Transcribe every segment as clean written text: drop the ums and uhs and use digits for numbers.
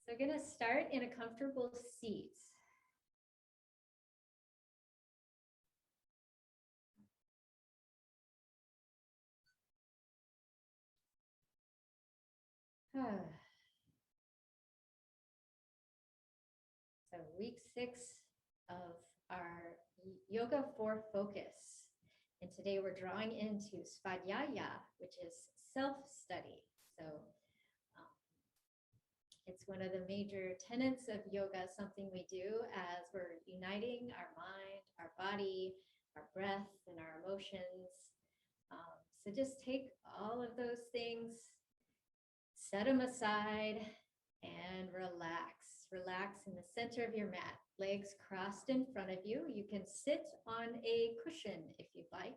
So we're going to start in a comfortable seat. So week 6 of our Yoga for Focus. And today we're drawing into Svadhyaya, which is self-study. So it's one of the major tenets of yoga, something we do as we're uniting our mind, our body, our breath, and our emotions. So just take all of those things, set them aside, and relax. Relax in the center of your mat, legs crossed in front of you. You can sit on a cushion if you'd like.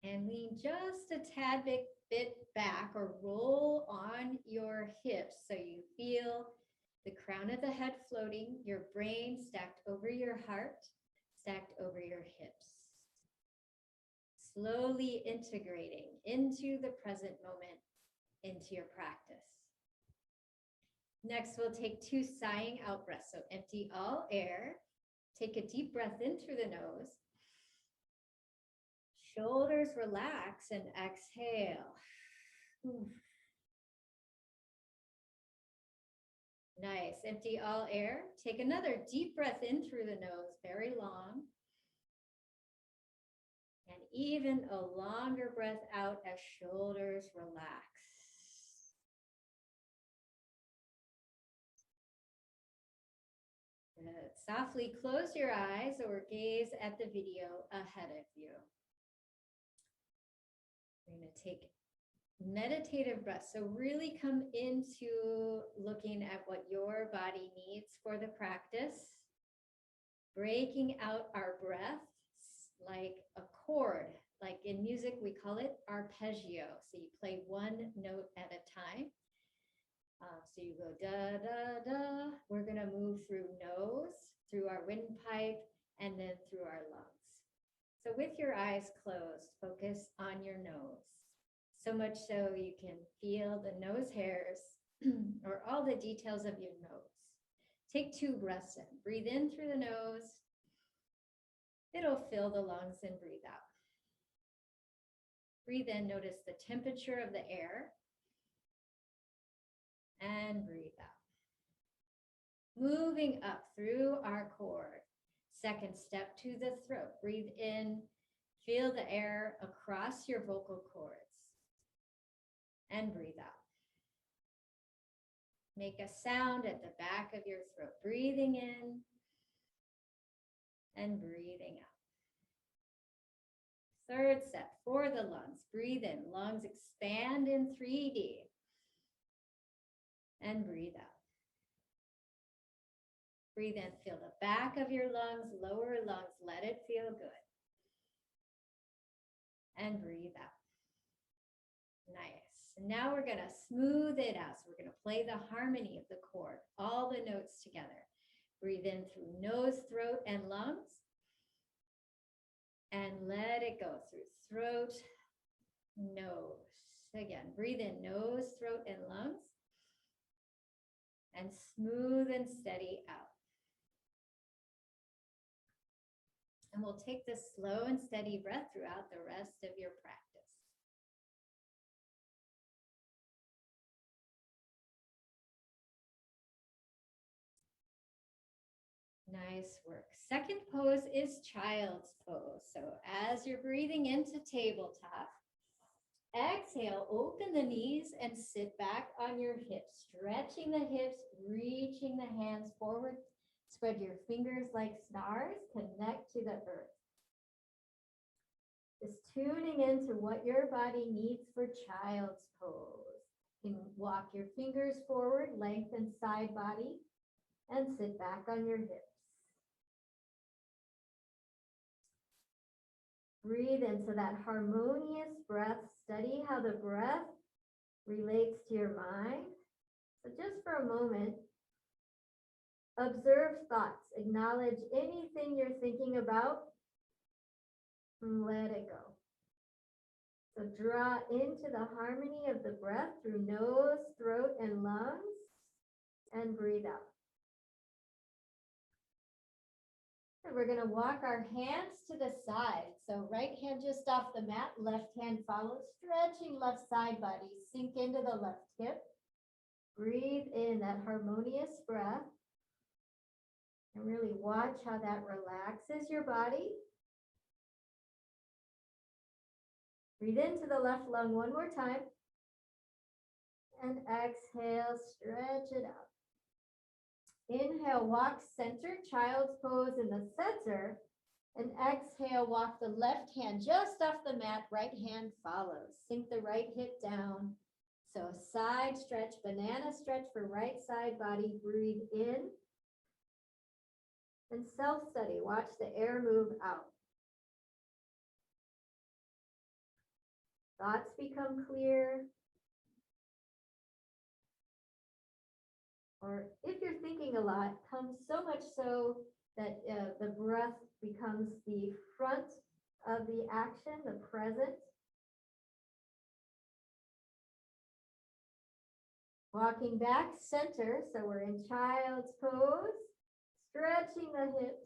And lean just a tad bit back or roll on your hips so you feel the crown of the head floating, your brain stacked over your heart, stacked over your hips. Slowly integrating into the present moment, into your practice. Next, we'll take 2 sighing out breaths. So empty all air. Take a deep breath in through the nose. Shoulders relax and exhale. Nice. Empty all air. Take another deep breath in through the nose, very long. And even a longer breath out as shoulders relax. Good. Softly close your eyes or gaze at the video ahead of you. We're going to take meditative breaths. So really come into looking at what your body needs for the practice. Breaking out our breaths like a chord. Like in music, we call it arpeggio. So you play one note at a time. So you go da, da, da. We're going to move through nose, through our windpipe, and then through our lungs. So with your eyes closed, focus on your nose. So much so you can feel the nose hairs or all the details of your nose. Take 2 breaths in. Breathe in through the nose. It'll fill the lungs and breathe out. Breathe in, notice the temperature of the air. And breathe out. Moving up through our cord. Second step to the throat. Breathe in, feel the air across your vocal cords. And breathe out. Make a sound at the back of your throat. Breathing in and breathing out. Third step for the lungs. Breathe in. Lungs expand in 3D. And breathe out. Breathe in. Feel the back of your lungs, lower lungs. Let it feel good. And breathe out. Nice. Now we're going to smooth it out. So we're going to play the harmony of the chord, all the notes together. Breathe in through nose, throat, and lungs. And let it go through throat, nose. Again, breathe in nose, throat, and lungs. And smooth and steady out. And we'll take this slow and steady breath throughout the rest of your practice. Nice work. Second pose is child's pose. So as you're breathing into tabletop, exhale, open the knees and sit back on your hips, stretching the hips, reaching the hands forward. Spread your fingers like stars, connect to the earth. Just tuning into what your body needs for child's pose. You can walk your fingers forward, lengthen side body, and sit back on your hips. Breathe into that harmonious breath. Study how the breath relates to your mind. So just for a moment, observe thoughts. Acknowledge anything you're thinking about and let it go. So draw into the harmony of the breath through nose, throat, and lungs, and breathe out. And we're going to walk our hands to the side. So right hand just off the mat, left hand follows, stretching left side body, sink into the left hip. Breathe in that harmonious breath. And really watch how that relaxes your body. Breathe into the left lung one more time. And exhale, stretch it out. Inhale, walk center, child's pose in the center. And exhale, walk the left hand just off the mat, right hand follows. Sink the right hip down. So side stretch, banana stretch for right side body. Breathe in. And self-study, watch the air move out. Thoughts become clear. Or if you're thinking a lot, come so much so that the breath becomes the front of the action, the present. Walking back center, so we're in child's pose, stretching the hips.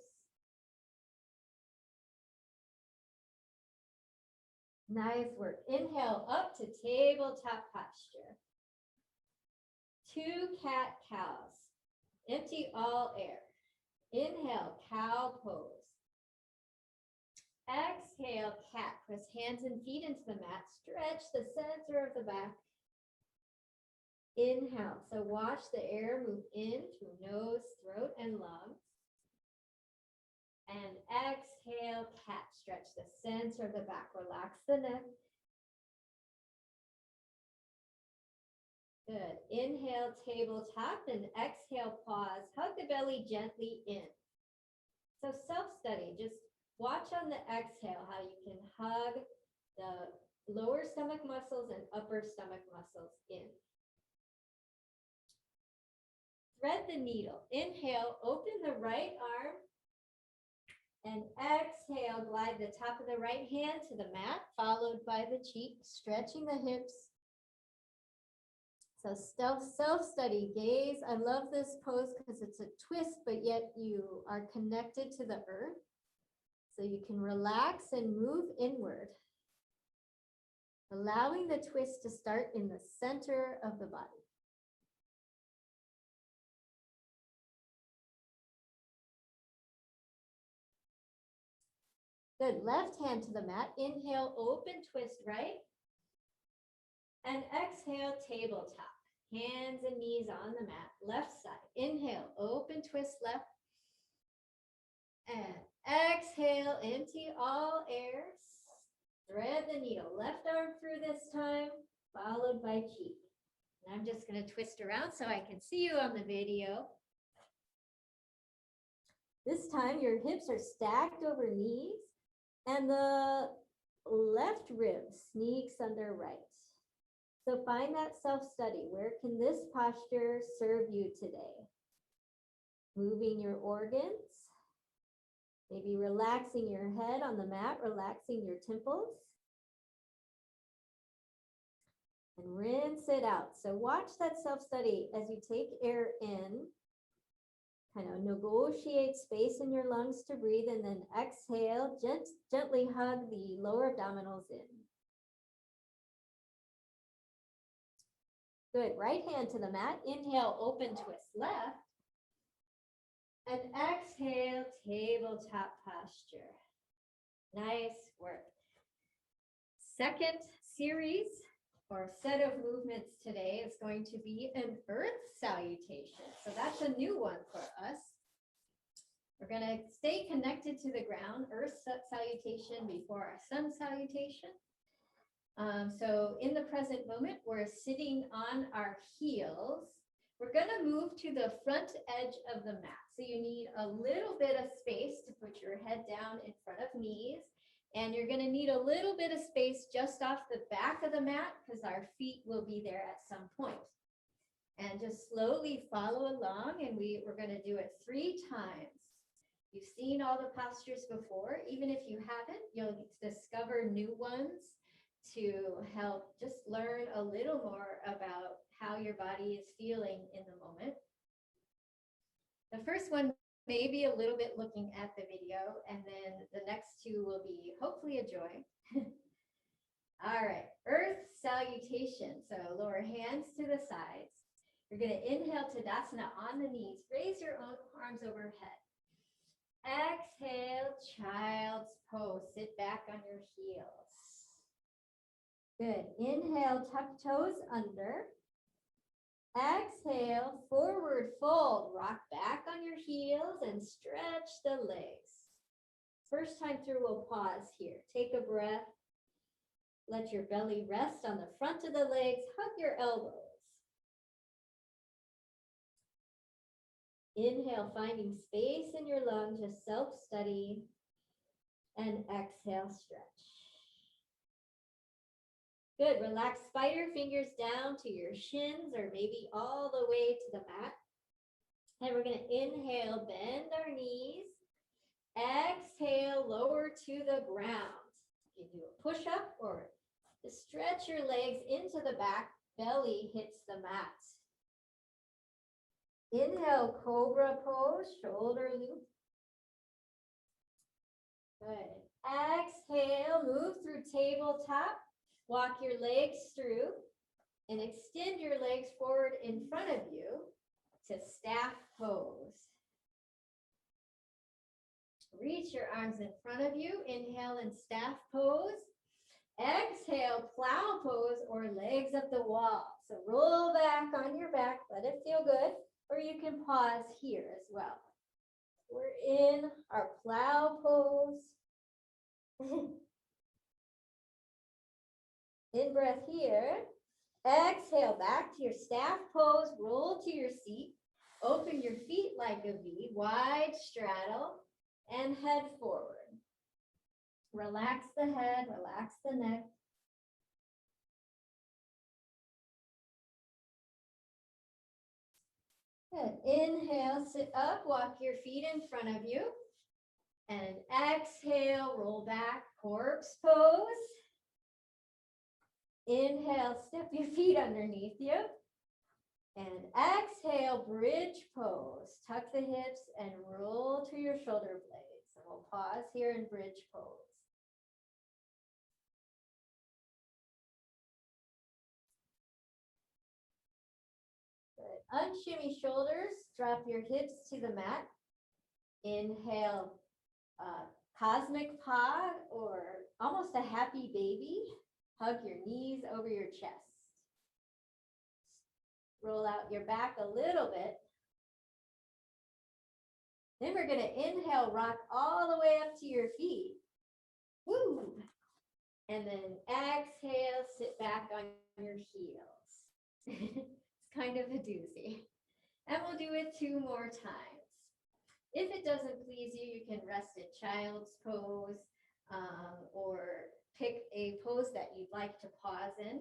Nice work. Inhale up to tabletop posture. 2 cat-cows. Empty all air. Inhale, cow pose. Exhale, cat. Press hands and feet into the mat. Stretch the center of the back. Inhale. So watch the air move in through nose, throat, and lungs. And exhale, cat. Stretch the center of the back. Relax the neck. Good. Inhale, tabletop, and exhale, pause. Hug the belly gently in. So self-study. Just watch on the exhale how you can hug the lower stomach muscles and upper stomach muscles in. Thread the needle. Inhale, open the right arm. And exhale, glide the top of the right hand to the mat, followed by the cheek, stretching the hips. So self-study, gaze. I love this pose because it's a twist, but yet you are connected to the earth. So you can relax and move inward, allowing the twist to start in the center of the body. Good. Left hand to the mat. Inhale, open, twist right. And exhale, tabletop. Hands and knees on the mat. Left side. Inhale, open, twist left. And exhale, empty all air. Thread the needle. Left arm through this time, followed by cheek. And I'm just going to twist around so I can see you on the video. This time your hips are stacked over knees and the left rib sneaks under right. So find that self-study. Where can this posture serve you today? Moving your organs, maybe relaxing your head on the mat, relaxing your temples. And rinse it out. So watch that self-study as you take air in. Kind of negotiate space in your lungs to breathe, and then exhale, gently hug the lower abdominals in. Good. Right hand to the mat. Inhale, open, twist left. And exhale, tabletop posture. Nice work. Second series or set of movements today is going to be an earth salutation. So that's a new one for us. We're going to stay connected to the ground, earth salutation before our sun salutation. So in the present moment, we're sitting on our heels. We're going to move to the front edge of the mat. So you need a little bit of space to put your head down in front of knees. And you're going to need a little bit of space just off the back of the mat because our feet will be there at some point. And just slowly follow along, and we're going to do it 3 times. You've seen all the postures before. Even if you haven't, you'll discover new ones to help just learn a little more about how your body is feeling in the moment. The first one may be a little bit looking at the video, and then the next two will be hopefully a joy. All right, earth salutation. So lower hands to the sides. You're going to inhale Tadasana on the knees. Raise your own arms overhead. Exhale, child's pose. Sit back on your heels. Good. Inhale, tuck toes under. Exhale, forward fold. Rock back on your heels and stretch the legs. First time through, we'll pause here. Take a breath. Let your belly rest on the front of the legs. Hug your elbows. Inhale, finding space in your lungs, just self-study. And exhale, stretch. Good. Relax spider fingers down to your shins or maybe all the way to the mat. And we're going to inhale, bend our knees. Exhale, lower to the ground. You do a push-up or just stretch your legs into the back. Belly hits the mat. Inhale, cobra pose, shoulder loop. Good. Exhale, move through tabletop. Walk your legs through and extend your legs forward in front of you to staff pose. Reach your arms in front of you. Inhale in staff pose. Exhale, plow pose or legs up the wall. So roll back on your back. Let it feel good. Or you can pause here as well. We're in our plow pose. In breath here. Exhale, back to your staff pose. Roll to your seat. Open your feet like a V. Wide straddle and head forward. Relax the head, relax the neck. Good. Inhale, sit up, walk your feet in front of you. And exhale, roll back, corpse pose. Inhale, step your feet underneath you. And exhale, bridge pose. Tuck the hips and roll to your shoulder blades. And we'll pause here in bridge pose. Good. Unshimmy shoulders. Drop your hips to the mat. Inhale, cosmic paw or almost a happy baby. Hug your knees over your chest. Roll out your back a little bit. Then we're going to inhale, rock all the way up to your feet. Woo! And then exhale, sit back on your heels. It's kind of a doozy. And we'll do it 2 more times. If it doesn't please you, you can rest in child's pose or pick a pose that you'd like to pause in.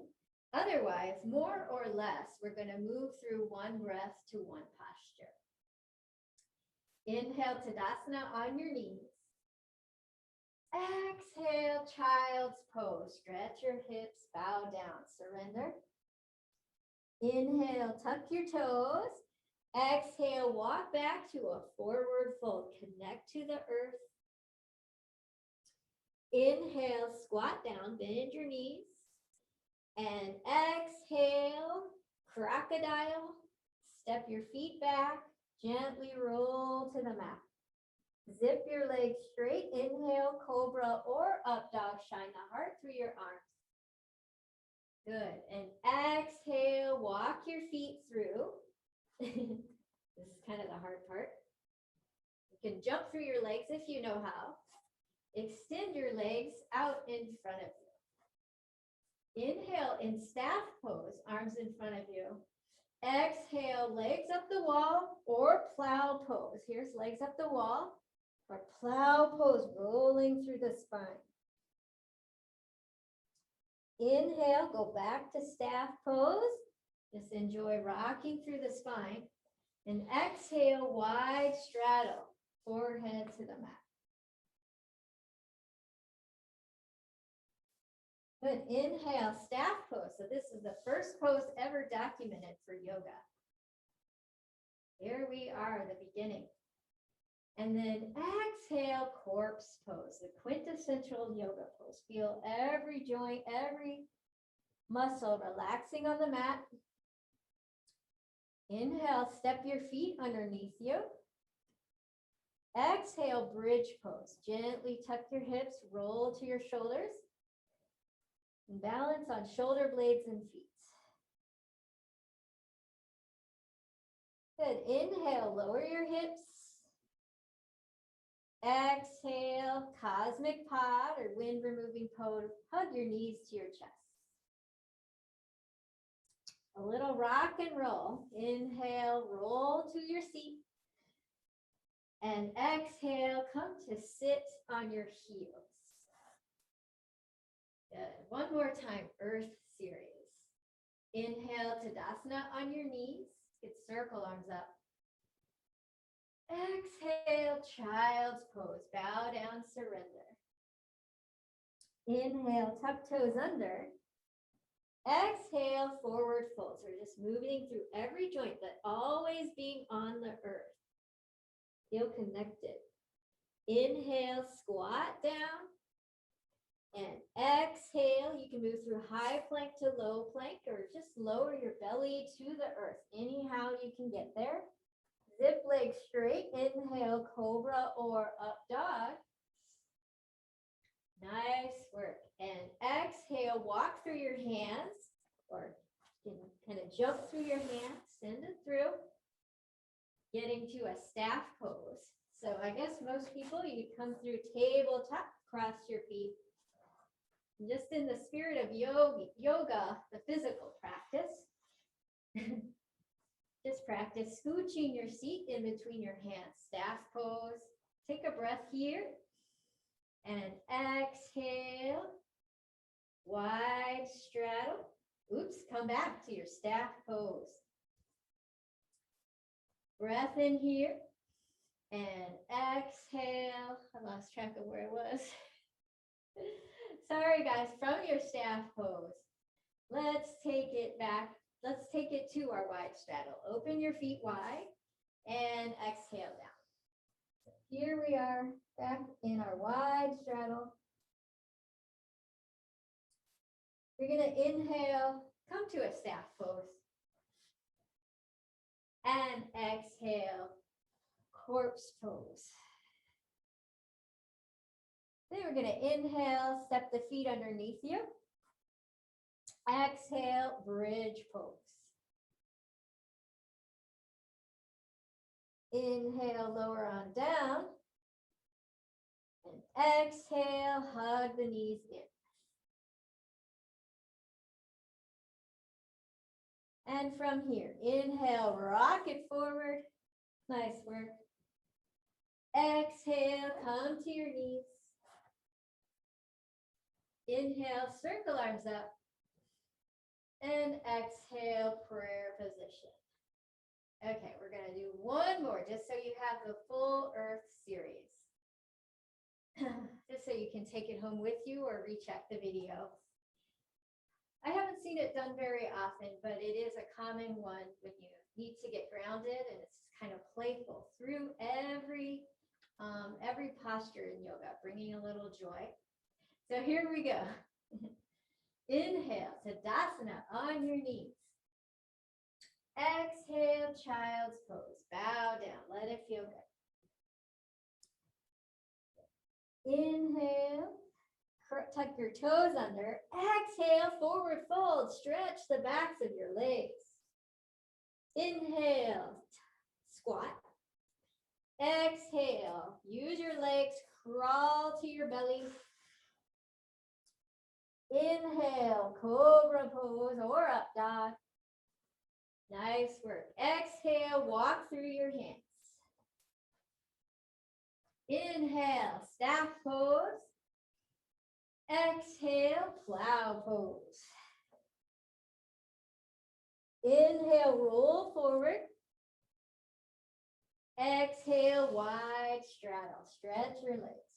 Otherwise, more or less, we're going to move through one breath to one posture. Inhale, Tadasana on your knees. Exhale, child's pose. Stretch your hips, bow down, surrender. Inhale, tuck your toes. Exhale, walk back to a forward fold. Connect to the earth. Inhale, squat down, bend your knees. And exhale, crocodile. Step your feet back, gently roll to the mat. Zip your legs straight. Inhale, cobra or up dog. Shine the heart through your arms. Good. And exhale, walk your feet through. This is kind of the hard part. You can jump through your legs if you know how. Extend your legs out in front of you. Inhale in staff pose, arms in front of you. Exhale, legs up the wall or plow pose. Here's legs up the wall or plow pose, rolling through the spine. Inhale, go back to staff pose. Just enjoy rocking through the spine. And exhale, wide straddle, forehead to the mat. Good. Inhale, staff pose. So this is the first pose ever documented for yoga. Here we are, the beginning. And then exhale, corpse pose, the quintessential yoga pose. Feel every joint, every muscle relaxing on the mat. Inhale, step your feet underneath you. Exhale, bridge pose. Gently tuck your hips, roll to your shoulders. And balance on shoulder blades and feet. Good. Inhale, lower your hips. Exhale, cosmic pod or wind removing pose. Hug your knees to your chest. A little rock and roll. Inhale, roll to your seat. And exhale, come to sit on your heels. Good. One more time, Earth series. Inhale, Tadasana on your knees. Get circle arms up. Exhale, child's pose. Bow down, surrender. Inhale, tuck toes under. Exhale, forward fold. So we're just moving through every joint, but always being on the earth. Feel connected. Inhale, squat down. And exhale, you can move through high plank to low plank or just lower your belly to the earth. Anyhow you can get there. Zip legs straight. Inhale, cobra or up dog. Nice work. And exhale, walk through your hands or you can kind of jump through your hands, send it through, getting to a staff pose. So I guess most people, you come through tabletop, cross your feet. Just in the spirit of yoga, the physical practice, just practice scooching your seat in between your hands, staff pose. Take a breath here and exhale, wide straddle. Oops, come back to your staff pose. Breath in here and exhale. I lost track of where I was. Sorry guys, from your staff pose, let's take it back. Let's take it to our wide straddle. Open your feet wide and exhale down. Here we are back in our wide straddle. You're going to inhale, come to a staff pose. And exhale, corpse pose. Then we're going to inhale, step the feet underneath you. Exhale, bridge pose. Inhale, lower on down. And exhale, hug the knees in. And from here, inhale, rock it forward. Nice work. Exhale, come to your knees. Inhale, circle arms up. And exhale, prayer position. Okay, we're going to do one more just so you have the full Earth series. Just so you can take it home with you or recheck the video. I haven't seen it done very often, but it is a common one when you need to get grounded, and it's kind of playful through every posture in yoga, bringing a little joy. So here we go. Inhale, Tadasana on your knees. Exhale, child's pose. Bow down, let it feel good. Inhale, tuck your toes under. Exhale, forward fold. Stretch the backs of your legs. Inhale, squat. Exhale, use your legs, crawl to your belly. Inhale, cobra pose or up dog. Nice work. Exhale, walk through your hands. Inhale, staff pose. Exhale, plow pose. Inhale, roll forward. Exhale, wide straddle. Stretch your legs.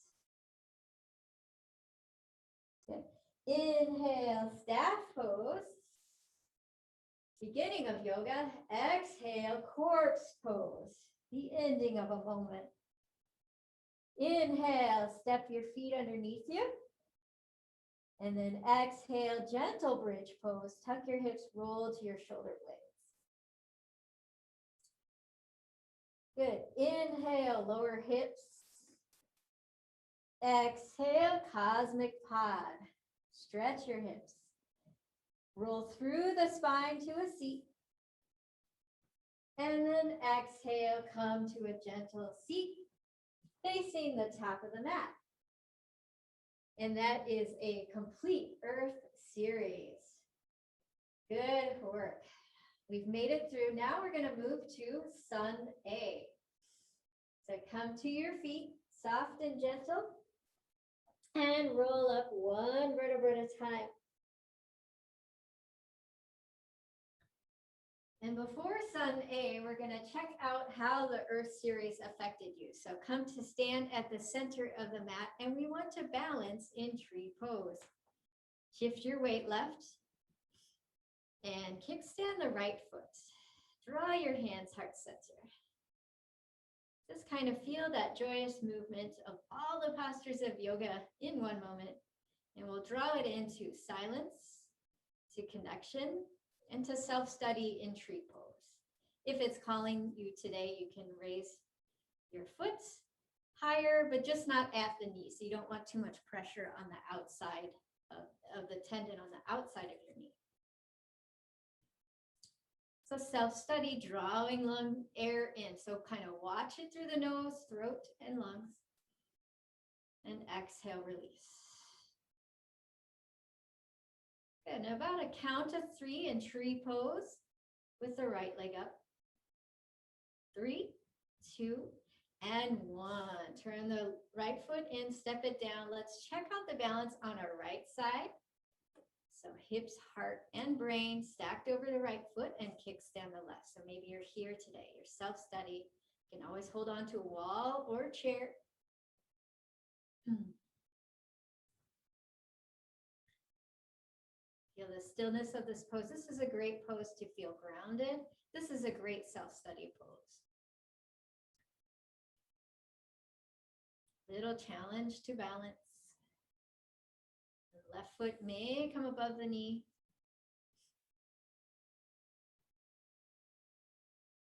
Good. Inhale, staff pose. Beginning of yoga. Exhale, corpse pose. The ending of a moment. Inhale, step your feet underneath you. And then exhale, gentle bridge pose. Tuck your hips, roll to your shoulder blades. Good. Inhale, lower hips. Exhale, cosmic pod. Stretch your hips. Roll through the spine to a seat. And then exhale, come to a gentle seat facing the top of the mat. And that is a complete earth series. Good work. We've made it through. Now we're going to move to Sun A. So come to your feet, soft and gentle, and roll up one vertebra at a time. And before Sun A, we're going to check out how the Earth series affected you. So come to stand at the center of the mat, and we want to balance in tree pose. Shift your weight left and kickstand the right foot. Draw your hands heart center. Just kind of feel that joyous movement of all the postures of yoga in one moment, and we'll draw it into silence, to connection, and to self-study in tree pose. If it's calling you today, you can raise your foot higher, but just not at the knee. So you don't want too much pressure on the outside of the tendon on the outside of your knee. So self-study, drawing lung air in. So kind of watch it through the nose, throat, and lungs. And exhale, release. Good. Now about a count of 3 in tree pose with the right leg up. 3, 2, and 1. Turn the right foot in, step it down. Let's check out the balance on our right side. So hips, heart, and brain stacked over the right foot and kickstand the left. So maybe you're here today, you're self-study. You can always hold on to a wall or a chair. Feel the stillness of this pose. This is a great pose to feel grounded. This is a great self-study pose. Little challenge to balance. The left foot may come above the knee.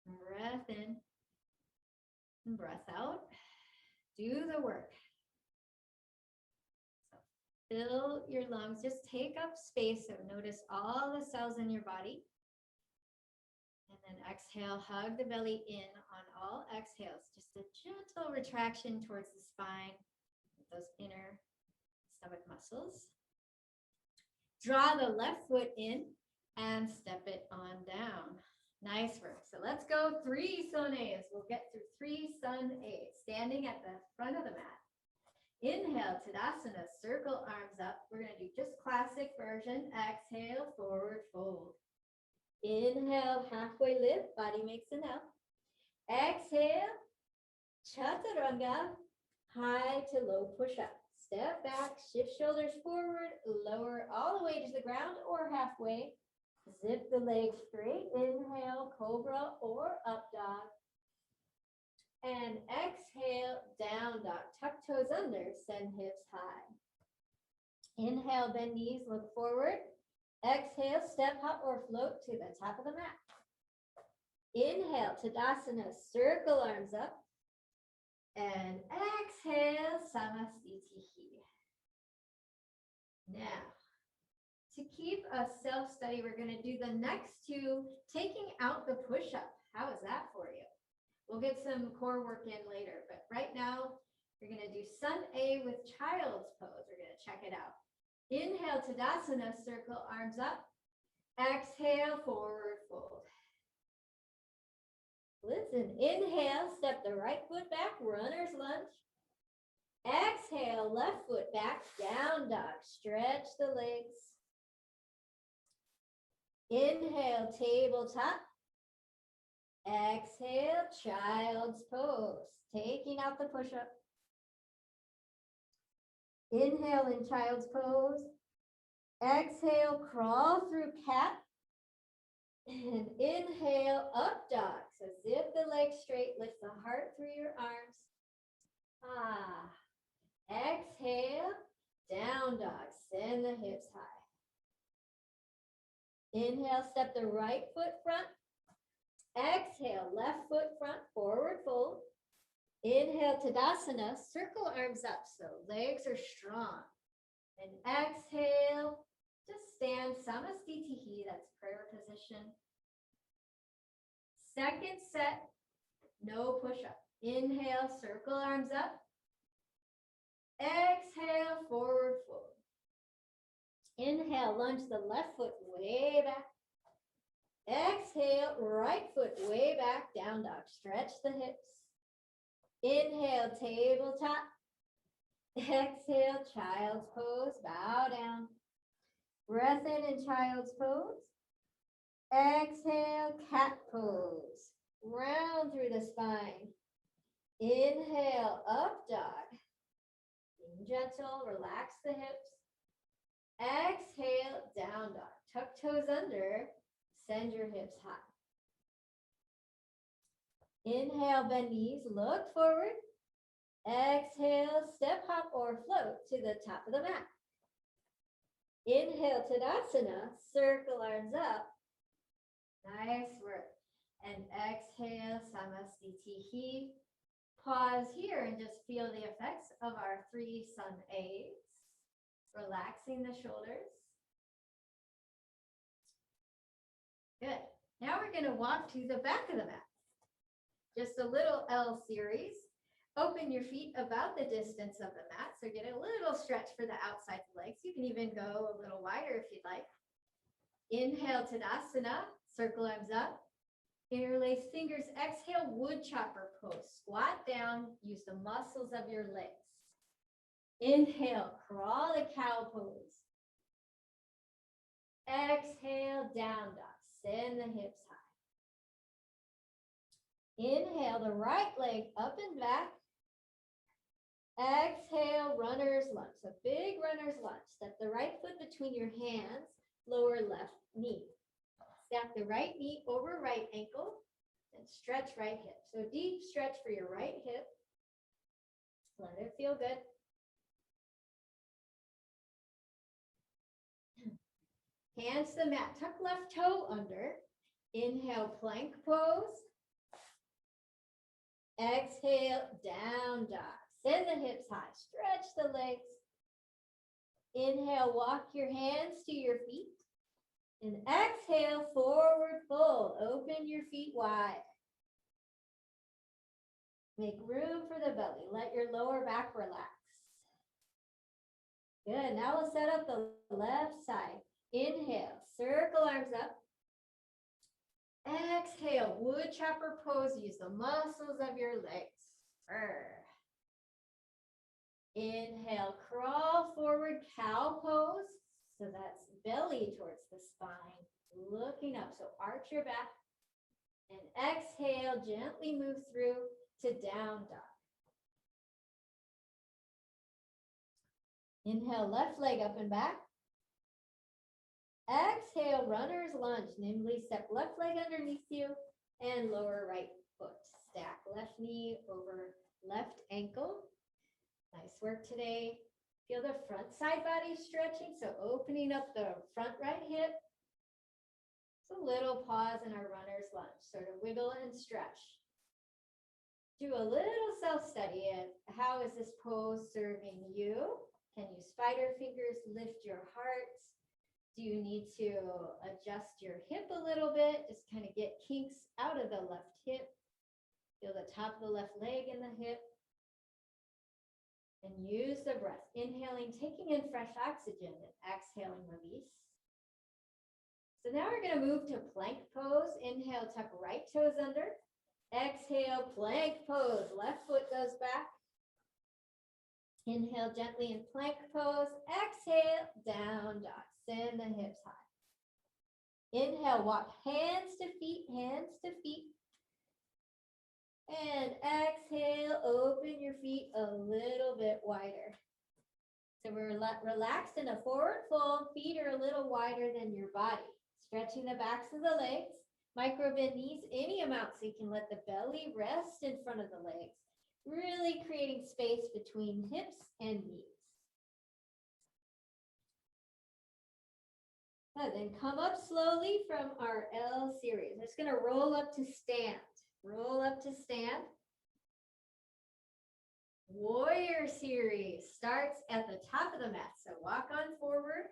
Breath in and breath out. Do the work. So fill your lungs. Just take up space. So notice all the cells in your body. And then exhale, hug the belly in on all exhales. Just a gentle retraction towards the spine with those inner stomach muscles. Draw the left foot in and step it on down. Nice work. So let's go 3 Sun A's. We'll get through 3 Sun A's. Standing at the front of the mat. Inhale, Tadasana, circle arms up. We're going to do just classic version. Exhale, forward fold. Inhale, halfway lift, body makes an L. Exhale, Chaturanga, high to low push-up. Step back, shift shoulders forward, lower all the way to the ground or halfway. Zip the legs straight. Inhale, cobra or up dog. And exhale, down dog. Tuck toes under, send hips high. Inhale, bend knees, look forward. Exhale, step, hop, or float to the top of the mat. Inhale, Tadasana, circle arms up. And exhale, Samastitihi. Now, to keep a self-study, we're going to do the next 2, taking out the push-up. How is that for you? We'll get some core work in later, but right now, we're going to do Sun A with child's pose. We're going to check it out. Inhale, Tadasana, circle arms up. Exhale, forward fold. Listen, inhale, step the right foot back, runner's lunge. Exhale, left foot back, down dog. Stretch the legs. Inhale, tabletop. Exhale, child's pose. Taking out the push-up. Inhale in child's pose. Exhale, crawl through cat. And inhale, up dog. So zip the legs straight, lift the heart through your arms. Ah. Exhale, down dog. Send the hips high. Inhale, step the right foot front. Exhale, left foot front, forward fold. Inhale, Tadasana, circle arms up so legs are strong. And exhale, just stand Samastitihi, that's prayer position. Second set, no push-up. Inhale, circle arms up. Exhale, forward fold. Inhale, lunge the left foot way back. Exhale, right foot way back, down dog. Stretch the hips. Inhale, tabletop. Exhale, child's pose, bow down. Breath in child's pose. Exhale, cat pose. Round through the spine. Inhale, up dog. Being gentle, relax the hips. Exhale, down dog. Tuck toes under, send your hips high. Inhale, bend knees, look forward. Exhale, step, hop, or float to the top of the mat. Inhale, Tadasana, circle arms up. Nice work. And exhale, Samastitihi. Pause here and just feel the effects of our 3 sun A's. Relaxing the shoulders. Good. Now we're going to walk to the back of the mat. Just a little L series. Open your feet about the distance of the mat. So get a little stretch for the outside legs. You can even go a little wider if you'd like. Inhale, Tadasana. Circle arms up. Interlace fingers. Exhale, wood chopper pose. Squat down. Use the muscles of your legs. Inhale, crawl the cow pose. Exhale, down dog. Send the hips high. Inhale, the right leg up and back. Exhale, runner's lunge. So big runner's lunge. Step the right foot between your hands, lower left knee. Stack the right knee over right ankle and stretch right hip. So deep stretch for your right hip. Let it feel good. Hands to the mat. Tuck left toe under. Inhale, plank pose. Exhale, down dog. Send the hips high. Stretch the legs. Inhale, walk your hands to your feet. And exhale, forward fold. Open your feet wide. Make room for the belly. Let your lower back relax. Good. Now we'll set up the left side. Inhale, circle arms up. Exhale, wood chopper pose. Use the muscles of your legs. Inhale, crawl forward, cow pose. So that's belly towards the spine, looking up. So arch your back. And exhale, gently move through to down dog. Inhale, left leg up and back. Exhale, runner's lunge. Nimbly step left leg underneath you and lower right foot. Stack left knee over left ankle. Nice work today. Feel the front side body stretching. So opening up the front right hip. It's a little pause in our runner's lunge. Sort of wiggle and stretch. Do a little self-study of how is this pose serving you? Can you spider fingers lift your heart? Do you need to adjust your hip a little bit? Just kind of get kinks out of the left hip. Feel the top of the left leg in the hip. And use the breath. Inhaling, taking in fresh oxygen, and exhaling, release. So now we're going to move to plank pose. Inhale, tuck right toes under. Exhale, plank pose. Left foot goes back. Inhale gently in plank pose. Exhale, down dog. Send the hips high. Inhale, walk hands to feet, hands to feet. And exhale, open your feet a little bit wider. So we're relaxed in a forward fold. Feet are a little wider than your body. Stretching the backs of the legs. Micro bend knees any amount so you can let the belly rest in front of the legs. Really creating space between hips and knees. And then come up slowly from our L series. I'm just going to roll up to stand. Roll up to stand. Warrior series starts at the top of the mat. So walk on forward.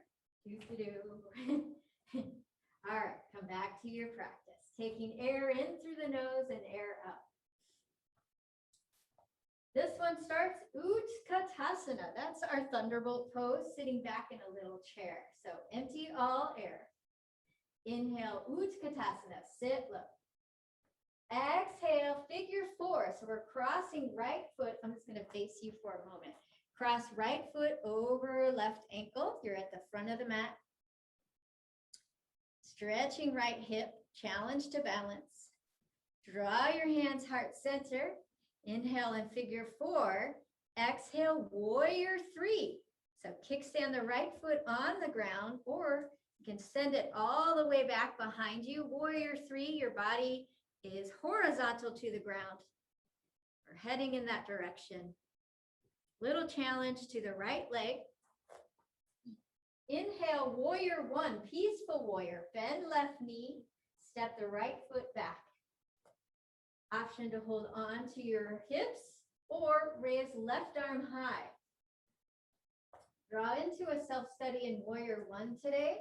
Do. All right, come back to your practice. Taking air in through the nose and air out. This one starts Utkatasana. That's our thunderbolt pose, sitting back in a little chair. So empty all air. Inhale, Utkatasana, sit low. Exhale, figure four. So we're crossing right foot. I'm just going to face you for a moment. Cross right foot over left ankle. You're at the front of the mat. Stretching right hip, challenge to balance. Draw your hands heart center. Inhale and figure four. Exhale, warrior three. So kickstand the right foot on the ground, or you can send it all the way back behind you. Warrior three, your body is horizontal to the ground. We're heading in that direction. Little challenge to the right leg. Inhale, warrior one, peaceful warrior. Bend left knee, step the right foot back. Option to hold on to your hips or raise left arm high. Draw into a self-study in warrior one today.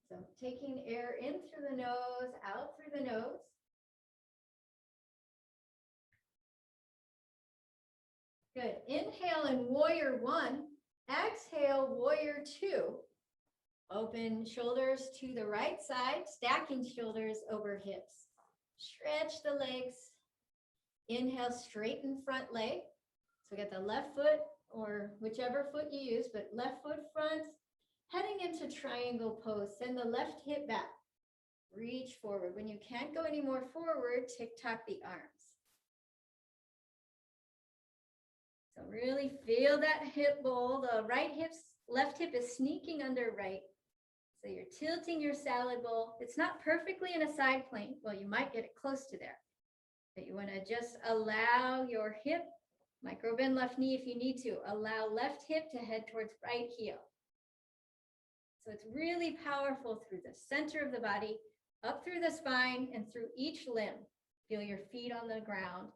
So taking air in through the nose, out through the nose. Good. Inhale in warrior one. Exhale, warrior two. Open shoulders to the right side, stacking shoulders over hips. Stretch the legs. Inhale, straighten front leg. So get the left foot or whichever foot you use, but left foot front, heading into triangle pose. Send the left hip back. Reach forward. When you can't go any more forward, tick-tock the arms. So really feel that hip bowl. The left hip is sneaking under right. So you're tilting your salad bowl. It's not perfectly in a side plank. Well, you might get it close to there. But you want to just allow your hip, micro bend left knee if you need to. Allow left hip to head towards right heel. So it's really powerful through the center of the body, up through the spine, and through each limb. Feel your feet on the ground.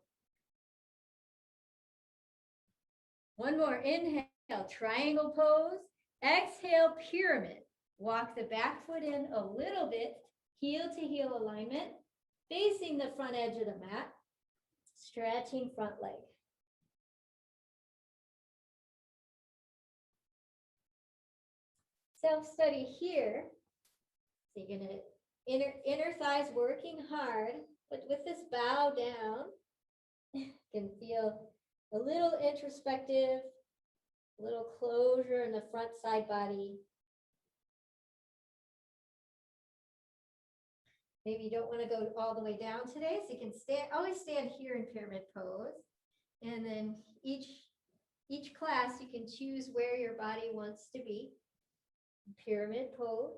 One more. Inhale, triangle pose. Exhale, pyramid. Walk the back foot in a little bit, heel to heel alignment, facing the front edge of the mat, stretching front leg. Self-study here. So you're gonna inner thighs working hard, but with this bow down, you can feel a little introspective, a little closure in the front side body. Maybe you don't want to go all the way down today, so you can always stand here in pyramid pose. And then each class, you can choose where your body wants to be. Pyramid pose.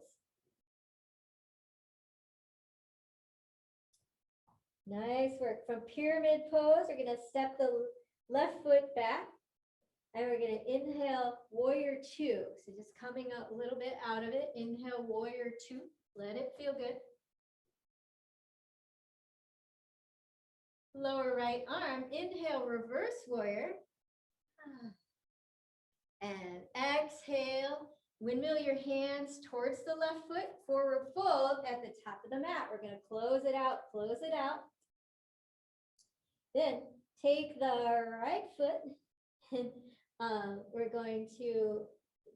Nice work. From pyramid pose, we're going to step the left foot back. And we're going to inhale warrior two. So just coming a little bit out of it. Inhale warrior two. Let it feel good. Lower right arm, inhale, reverse warrior. And exhale, windmill your hands towards the left foot, forward fold at the top of the mat. We're gonna close it out, close it out. Then take the right foot and we're going to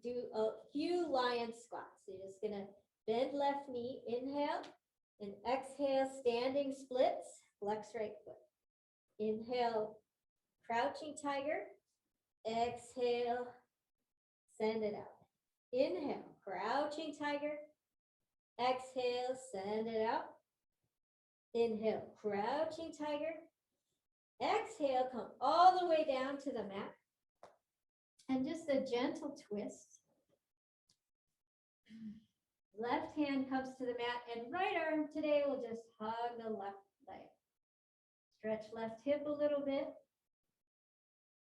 do a few lion squats. So you're just gonna bend left knee, inhale, and exhale, standing splits, flex right foot. Inhale, crouching tiger. Exhale, send it out. Inhale, crouching tiger. Exhale, send it out. Inhale, crouching tiger. Exhale, come all the way down to the mat. And just a gentle twist. Left hand comes to the mat and right arm today will just hug the left leg. Stretch left hip a little bit.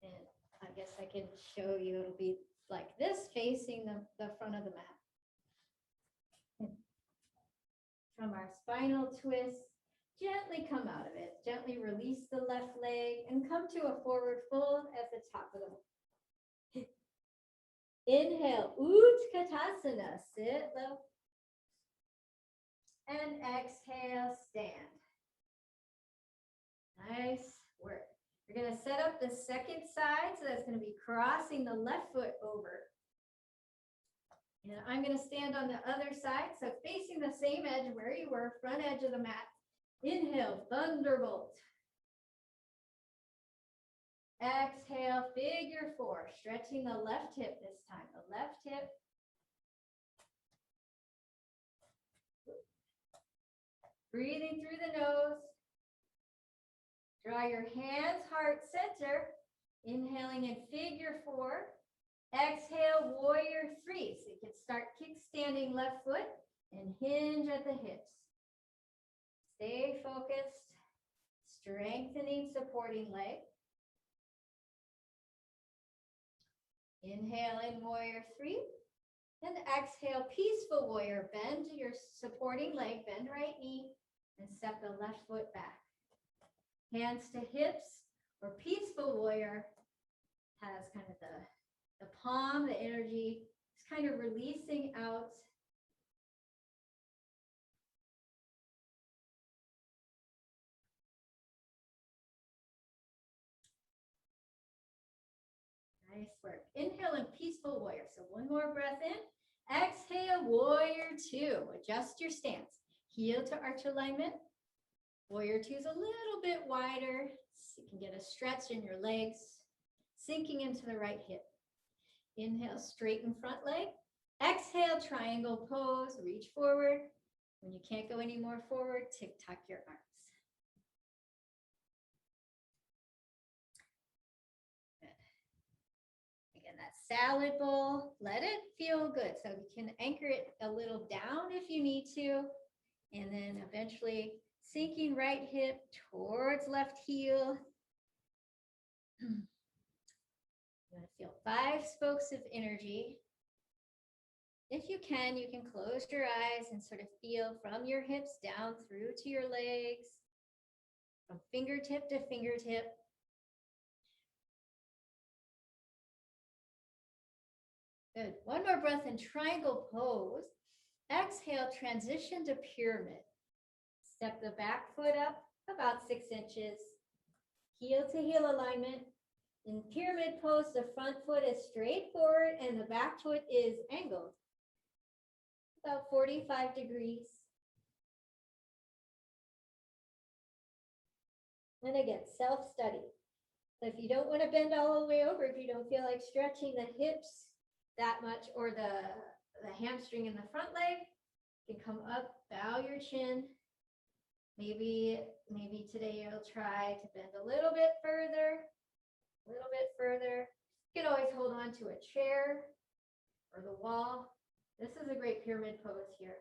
And I guess I can show you, it'll be like this facing the front of the mat. From our spinal twist, gently come out of it. Gently release the left leg and come to a forward fold at the top of the mat. Inhale, Utkatasana, sit low. And exhale, stand. Nice work. We're going to set up the second side, so that's going to be crossing the left foot over. And I'm going to stand on the other side, so facing the same edge where you were, front edge of the mat. Inhale, thunderbolt. Exhale, figure four, stretching the left hip this time, the left hip. Breathing through the nose. Draw your hands heart center. Inhaling in figure four. Exhale, warrior three. So you can start kickstanding left foot and hinge at the hips. Stay focused. Strengthening supporting leg. Inhale in warrior three. And exhale, peaceful warrior. Bend your supporting leg, bend right knee, and step the left foot back. Hands to hips, or peaceful warrior has kind of the palm, the energy. It's kind of releasing out. Nice work. Inhale in peaceful warrior. So one more breath in. Exhale, warrior two. Adjust your stance. Heel to arch alignment. Warrior two is a little bit wider, so you can get a stretch in your legs, sinking into the right hip. Inhale, straighten front leg. Exhale, triangle pose, reach forward. When you can't go any more forward, tick-tock your arms. Good. Again, that salad bowl, let it feel good. So you can anchor it a little down if you need to, and then eventually sinking right hip towards left heel. You want to feel 5 spokes of energy. If you can close your eyes and sort of feel from your hips down through to your legs, from fingertip to fingertip. Good. One more breath in triangle pose. Exhale, transition to pyramid. Step the back foot up about 6 inches. Heel to heel alignment. In pyramid pose, the front foot is straight forward and the back foot is angled. About 45 degrees. And again, self-study. So if you don't want to bend all the way over, if you don't feel like stretching the hips that much or the hamstring in the front leg, you can come up, bow your chin. Maybe today you'll try to bend a little bit further, You can always hold on to a chair or the wall. This is a great pyramid pose here.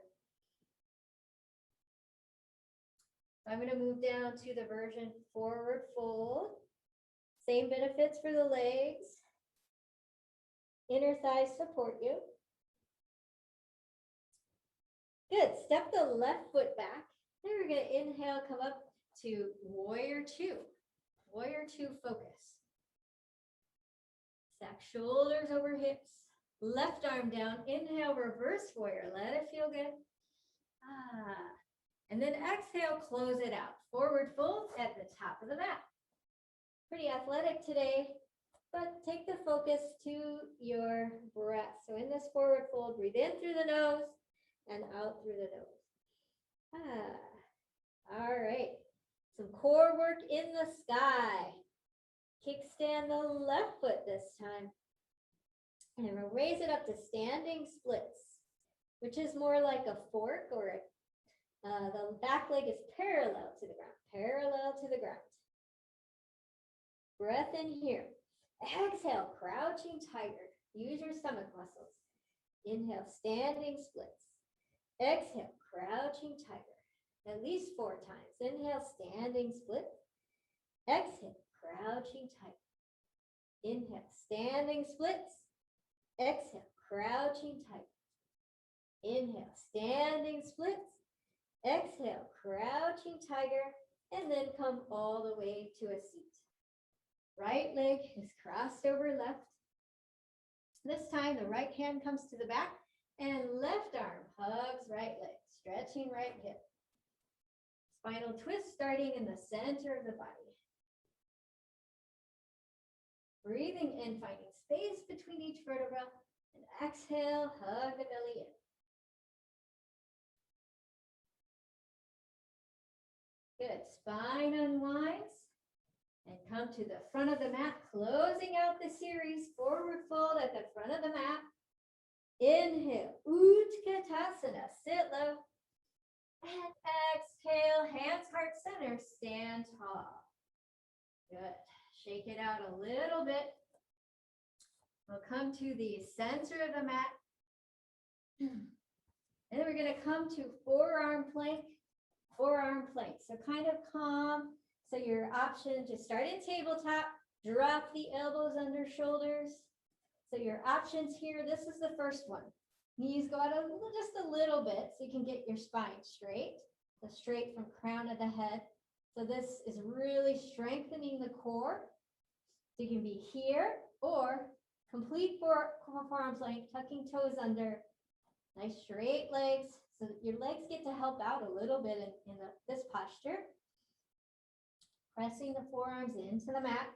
So I'm going to move down to the version forward fold. Same benefits for the legs. Inner thighs support you. Good. Step the left foot back. Then we're going to inhale, come up to warrior two. Warrior two focus. Stack shoulders over hips. Left arm down. Inhale, reverse warrior. Let it feel good. And then exhale, close it out. Forward fold at the top of the mat. Pretty athletic today, but take the focus to your breath. So in this forward fold, breathe in through the nose and out through the nose. All right. Some core work in the sky. Kickstand the left foot this time. And we'll raise it up to standing splits, which is more like a fork or the back leg is parallel to the ground, Breath in here. Exhale, crouching tiger. Use your stomach muscles. Inhale, standing splits. Exhale, crouching tiger. At least 4 times. Inhale, standing split. Exhale, crouching tiger. Inhale, standing splits. Exhale, crouching tiger. Inhale, standing splits. Exhale, crouching tiger. And then come all the way to a seat. Right leg is crossed over left. This time the right hand comes to the back and left arm hugs right leg, stretching right hip. Spinal twist starting in the center of the body. Breathing in, finding space between each vertebra, and exhale, hug the belly in. Good, spine unwinds. And come to the front of the mat, closing out the series, forward fold at the front of the mat. Inhale, Utkatasana, sit low. And exhale, hands heart center, stand tall. Good, shake it out a little bit. We'll come to the center of the mat. And then we're gonna come to forearm plank. So kind of calm. So your option, just start in tabletop, drop the elbows under shoulders. So your options here, this is the first one. Knees go out just a little bit so you can get your spine straight. So straight from crown of the head. So this is really strengthening the core. So you can be here or complete forearm plank, tucking toes under. Nice straight legs. So that your legs get to help out a little bit in this posture. Pressing the forearms into the mat.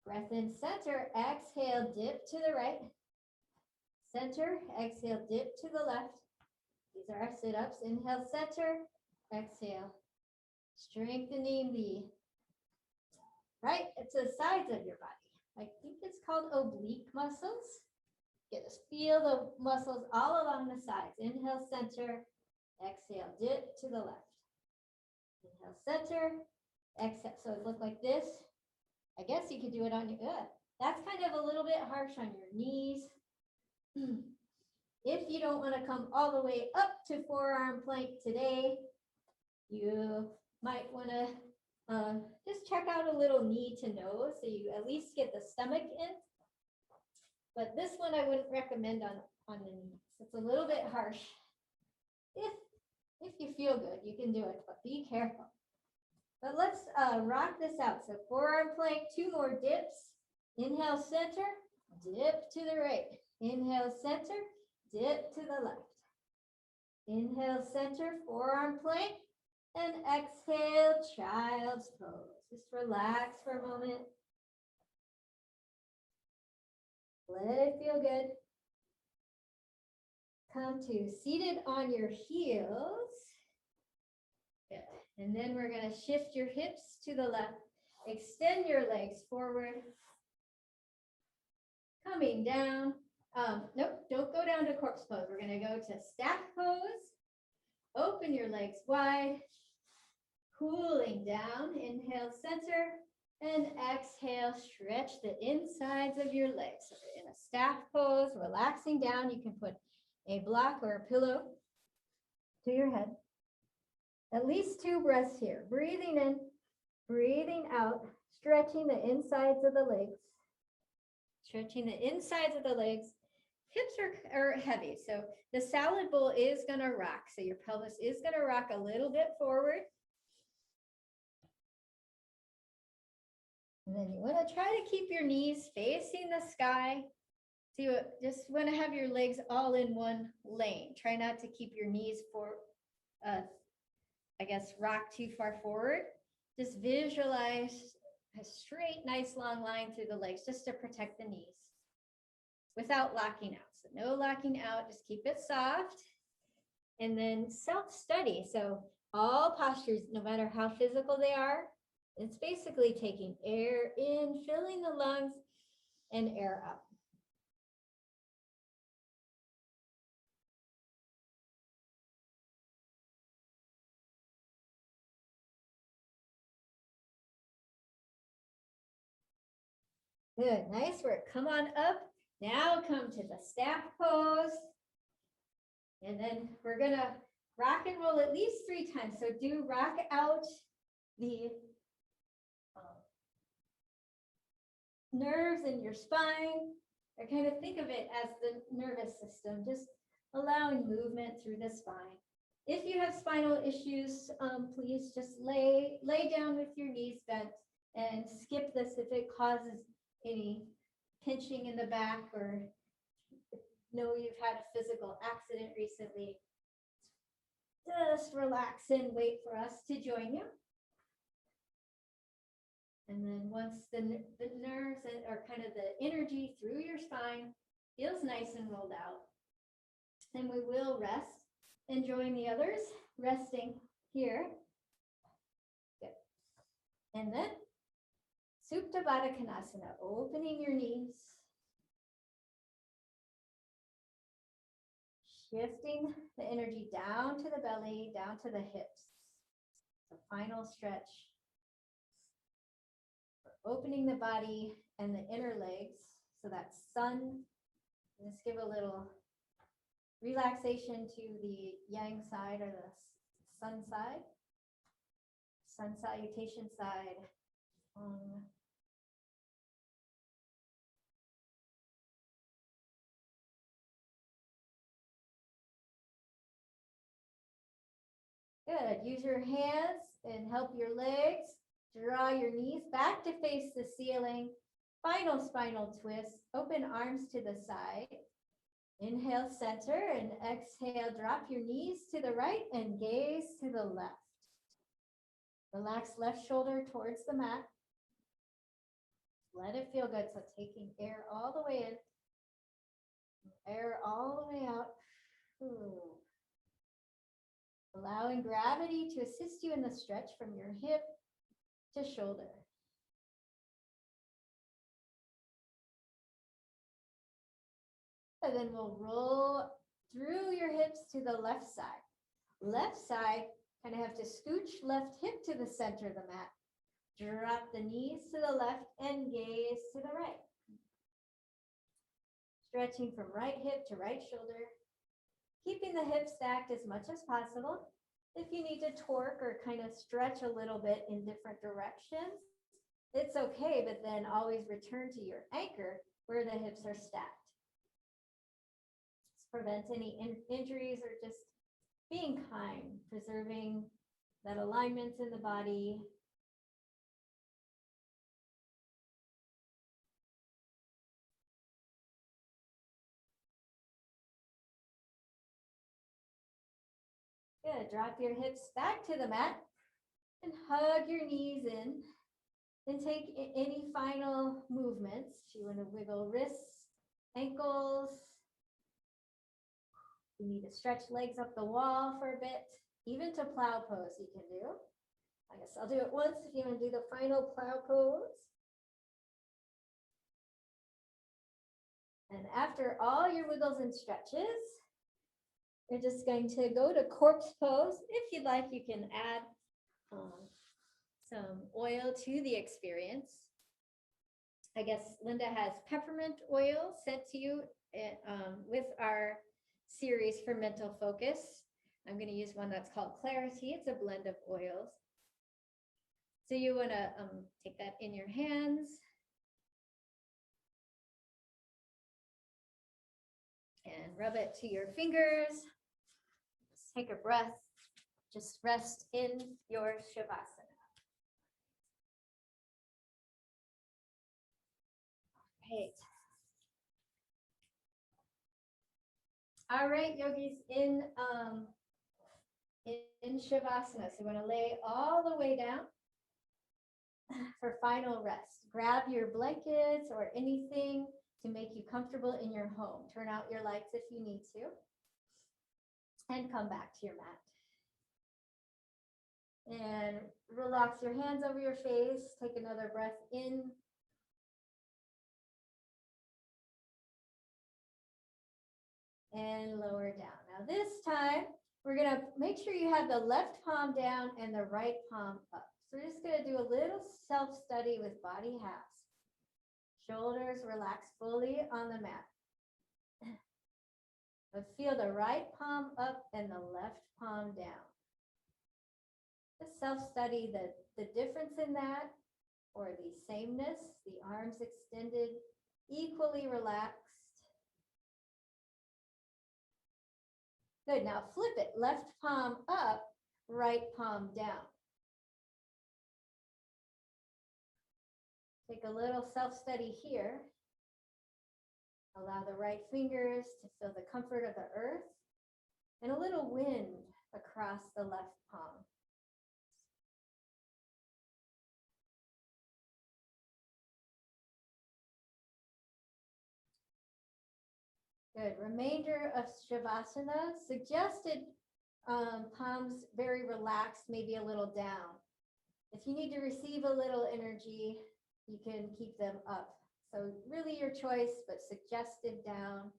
Breath in center, exhale, dip to the right. Center, exhale, dip to the left. These are our sit-ups. Inhale, center, exhale. Strengthening the right to the sides of your body. I think it's called oblique muscles. Get to feel the muscles all along the sides. Inhale, center, exhale, dip to the left. Inhale, center, exhale. So it looked like this. I guess you could do it on your, that's kind of a little bit harsh on your knees. If you don't want to come all the way up to forearm plank today, you might want to just check out a little knee to nose so you at least get the stomach in. But this one I wouldn't recommend on the knees. It's a little bit harsh. If you feel good, you can do it, but be careful. But let's rock this out. So forearm plank, 2 more dips. Inhale, center, dip to the right. Inhale, center, dip to the left. Inhale, center, forearm plank, and exhale, child's pose. Just relax for a moment. Let it feel good. Come to seated on your heels. Good. And then we're going to shift your hips to the left. Extend your legs forward. Coming down. Nope, don't go down to corpse pose. We're going to go to stack pose. Open your legs wide. Cooling down. Inhale, center. And exhale, stretch the insides of your legs. So in a staff pose, relaxing down. You can put a block or a pillow to your head. At least 2 breaths here. Breathing in, breathing out, stretching the insides of the legs. Stretching the insides of the legs. Hips are heavy, so the salad bowl is going to rock. So your pelvis is going to rock a little bit forward. And then you want to try to keep your knees facing the sky. So you just want to have your legs all in one lane. Try not to keep your knees rock too far forward. Just visualize a straight, nice long line through the legs just to protect the knees without locking out. So no locking out, just keep it soft. And then self-study. So all postures, no matter how physical they are, it's basically taking air in, filling the lungs, and air out. Good, nice work. Come on up. Now come to the staff pose. And then we're gonna rock and roll at least 3 times. So do rock out the nerves in your spine, or kind of think of it as the nervous system, just allowing movement through the spine. If you have spinal issues, please just lay down with your knees bent and skip this if it causes any pinching in the back, or know you've had a physical accident recently. Just relax and wait for us to join you. And then once the nerves or kind of the energy through your spine feels nice and rolled out, then we will rest and join the others, resting here. Good. And then Supta Baddha Konasana, opening your knees, shifting the energy down to the belly, down to the hips. The final stretch. Opening the body and the inner legs. So that's sun. Let's give a little relaxation to the yang side or the sun side. Sun salutation side. Good. Use your hands and help your legs. Draw your knees back to face the ceiling. Final spinal twist. Open arms to the side. Inhale, center, and exhale, drop your knees to the right and gaze to the left. Relax left shoulder towards the mat. Let it feel good. So taking air all the way in, air all the way out. Ooh. Allowing gravity to assist you in the stretch from your hip to shoulder. And then we'll roll through your hips to the left side. Left side, kind of have to scooch left hip to the center of the mat. Drop the knees to the left and gaze to the right. Stretching from right hip to right shoulder. Keeping the hips stacked as much as possible. If you need to torque or kind of stretch a little bit in different directions, it's okay, but then always return to your anchor where the hips are stacked. Prevent any injuries or just being kind, preserving that alignment in the body. Good. Drop your hips back to the mat and hug your knees in. Then take any final movements. You want to wiggle wrists, ankles. You need to stretch legs up the wall for a bit. Even to plow pose you can do. I guess I'll do it once if you want to do the final plow pose. And after all your wiggles and stretches, you're just going to go to corpse pose. If you'd like, you can add some oil to the experience. I guess Linda has peppermint oil sent to you with our series for mental focus. I'm going to use one that's called Clarity. It's a blend of oils. So you want to take that in your hands. And rub it to your fingers. Just take a breath. Just rest in your Shavasana. Great. All right, yogis, in Shavasana. So we're going to lay all the way down for final rest. Grab your blankets or anything to make you comfortable in your home. Turn out your lights if you need to. And come back to your mat. And relax your hands over your face. Take another breath in. And lower down. Now this time, we're going to make sure you have the left palm down and the right palm up. So we're just going to do a little self-study with body halves. Shoulders relax fully on the mat. But feel the right palm up and the left palm down. Just self-study the difference in that, or the sameness, the arms extended, equally relaxed. Good, now flip it, left palm up, right palm down. Take a little self-study here. Allow the right fingers to feel the comfort of the earth and a little wind across the left palm. Good. Remainder of Shavasana. Suggested palms very relaxed, maybe a little down. If you need to receive a little energy, you can keep them up. So really your choice, but suggested down.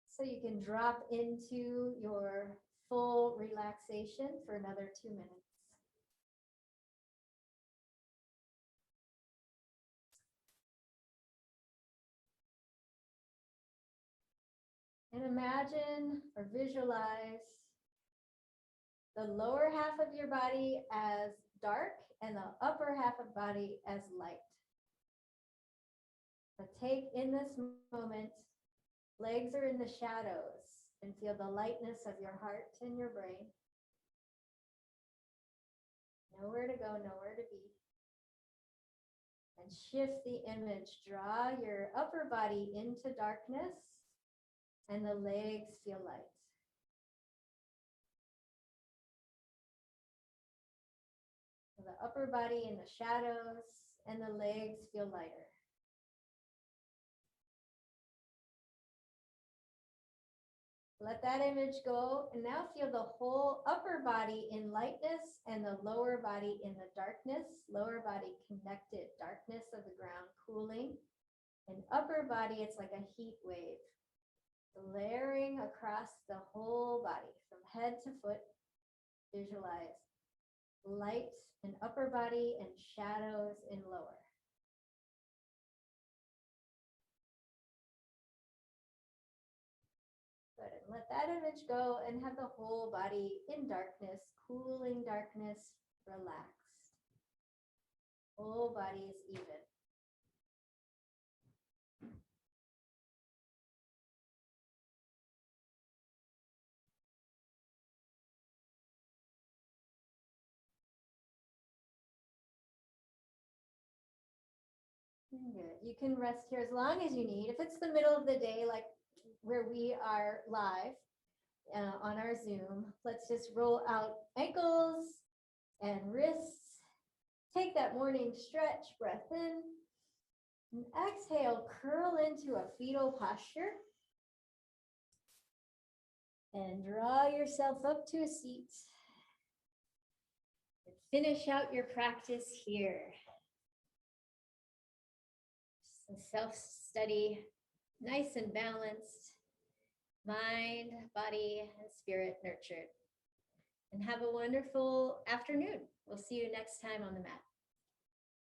So you can drop into your full relaxation for another 2 minutes. And imagine or visualize the lower half of your body as dark and the upper half of body as light. So take in this moment, legs are in the shadows, and feel the lightness of your heart and your brain. Nowhere to go, nowhere to be. And shift the image. Draw your upper body into darkness and the legs feel light. So the upper body in the shadows and the legs feel lighter. Let that image go, and now feel the whole upper body in lightness and the lower body in the darkness. Lower body connected, darkness of the ground cooling, and upper body, it's like a heat wave, layering across the whole body from head to foot. Visualize light in upper body and shadows in lower. Good, and let that image go and have the whole body in darkness, cooling darkness, relaxed. Whole body is even. Good. You can rest here as long as you need. If it's the middle of the day, like where we are live on our Zoom, let's just roll out ankles and wrists. Take that morning stretch, breath in, and exhale, curl into a fetal posture. And draw yourself up to a seat. And finish out your practice here. Self-study, nice and balanced, mind, body, and spirit nurtured. And have a wonderful afternoon. We'll see you next time on the mat.